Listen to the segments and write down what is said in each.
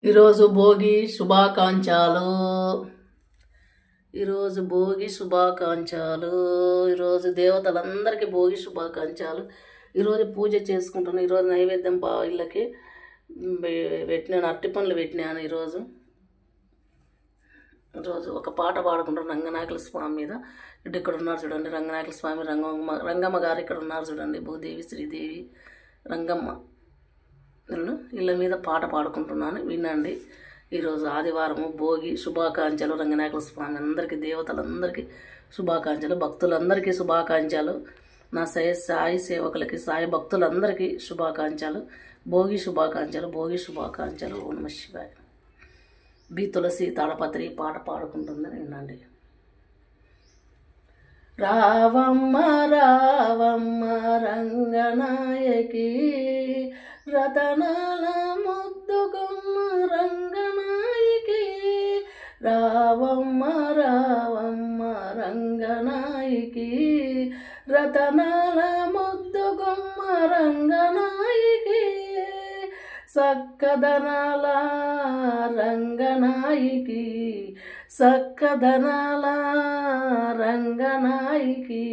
ఈరోజు భోగి శుభాకాంక్షలు. ఈరోజు దేవతలందరికీ భోగి శుభాకాంక్షలు. ఈరోజు పూజ చేసుకుంటున్నాను. ఈరోజు నైవేద్యం ఇళ్ళకి పెట్టినాను, అరటి పండ్లు పెట్టినాను. ఈరోజు ఒక పాట పాడుకుంటాను రంగనాయకుల స్వామి మీద. ఇటు ఇక్కడ ఉన్నారు చూడండి, రంగనాయకుల స్వామి, రంగమ్మ గారు ఇక్కడ ఉన్నారు చూడండి, భూదేవి, శ్రీదేవి, రంగమ్మ ఇళ్ళ మీద పాట పాడుకుంటున్నాను, వినండి. ఈరోజు ఆదివారము, భోగి శుభాకాంక్షలు. రంగనాయకుల స్వామి అందరికీ, దేవతలందరికీ శుభాకాంక్షలు, భక్తులందరికీ శుభాకాంక్షలు, నా సాయి సేవకులకి, సాయి భక్తులందరికీ శుభాకాంక్షలు, భోగి శుభాకాంక్షలు, భోగి శుభాకాంక్షలు. ఓం నమః శివాయ. బి తులసి తాళపత్రి పాట పాడుకుంటుందని వినండి. రావమ్మ రావమ్మ రంగనాయకి, రతనాల ముద్దుగుమ్మ రంగనాయకి, రావమ్మ రావమ్మ రంగనాయకి, రతనాల ముద్దుగుమ్మ రంగనాయకి, సక్కదనాల రంగనాయకి, సక్కదనాల రంగనాయకి,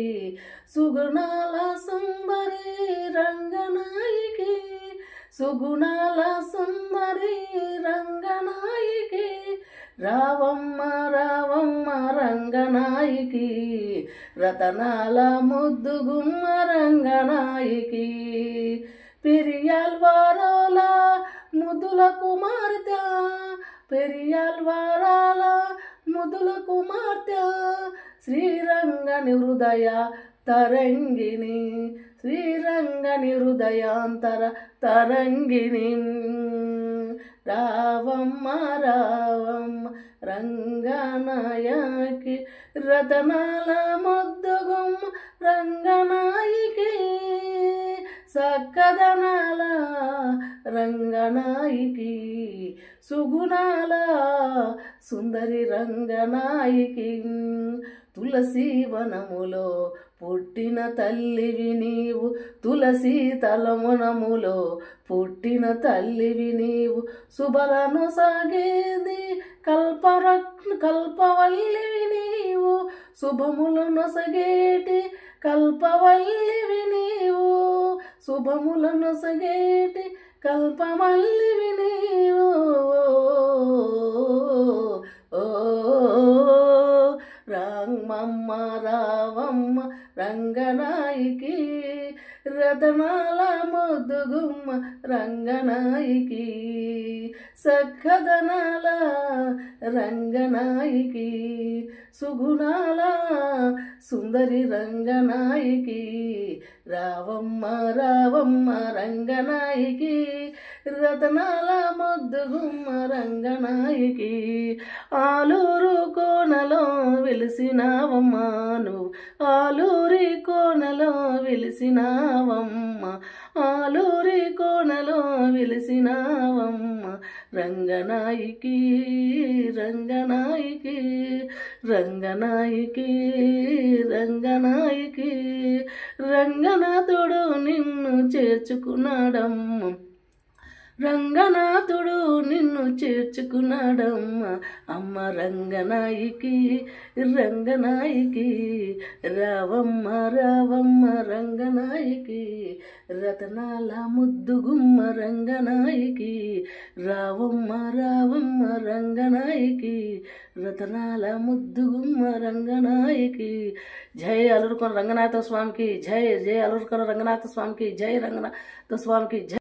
సుగుణాల సుందరి రంగనాయకి, సుగుణాల సుందరి రంగనాయకి, రావమ్మ రావమ్మ రంగనాయకి, రతనాల ముద్దుగుమ్మ రంగనాయకి, పెరియాల్వారాల ముదుల కుమార్తె, పెరియాల్వారాల ముదుల కుమార్తె, శ్రీరంగని హృదయ తరంగిణి, శ్రీరంగని హృదయాంతర తరంగిణి, రావమ్మ రావమ్మ రంగనాయకి, రతనాల ముద్దుగుమ్మ రంగనాయకి, సక్కదనాల రంగనాయకి, సుగుణాల సుందరి రంగనాయకి, తులసి వనములో పుట్టిన తల్లివి నీవు, తులసి తలమునములో పుట్టిన తల్లివి నీవు, శుభలను సాగేది కల్పవల్లివి నీవు, శుభములను సగేటి కల్పవల్లివి నీవు, శుభములను సగేటి కల్పవల్లివి నీవు, రామమ్మ రావమ్మ రంగనాయకి, రతనాల ముద్దుగుమ్మ రంగనాయకి, సక్కదనాల రంగనాయకి, సుగుణాల సుందరి రంగనాయకి, రావమ్మ రావమ్మ రంగనాయకి, రతనాల ముద్దుగుమ్మ రంగనాయకి, ఆలూరు కోనలో వెలిసినావమ్మ నువ్వు, ఆలూరి కోనలో వెలిసినావమ్మ, ఆలూరి కోనలో వెలిసినావమ్మ, రంగనాయకి రంగనాయకి, రంగనాయకి రంగనాయకి, రంగనాథుడు నిన్ను చేర్చుకున్నాడమ్మ, రంగనాథుడు నిన్ను చేర్చుకున్నాడమ్మ, అమ్మ రంగనాయకి రంగనాయకి, రావమ్మ రావమ్మ రంగనాయకి, రతనాల ముద్దుగుమ్మ రంగనాయకి, రావమ్మ రావమ్మ రంగనాయకి, రతనాల ముద్దుగుమ్మ రంగనాయకి. జై అలూరుకోన రంగనాథ స్వామికి జై, జై అలూరుకోన రంగనాథ స్వామికి జై, రంగనాథ స్వామికి జై.